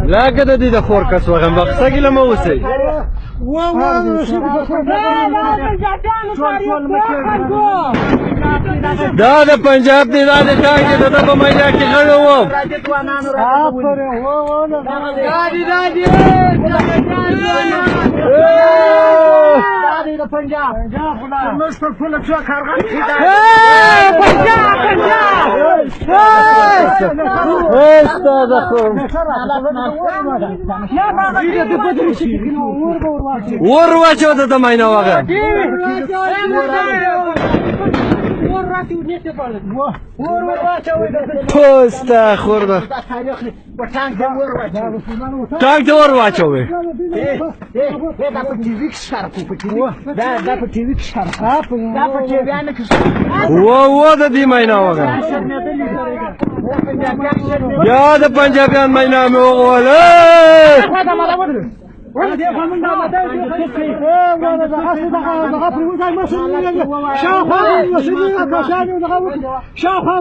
لا كده دي خور کس وغم بخصه گله موسی دا د پنجاب دی دا د ټانګ دی دا په مېدا کې غړو وم ور واچو ته د مینه وغه پوستا خورده ټانګ ته ور واچوي دا په ټي وي کې ښکاره کوو دا په ټي وي کې ښکاره دا په ټیویانو کې و د دې مینا وغه یا د پنجابیان مینا مې وغوله شاوخوا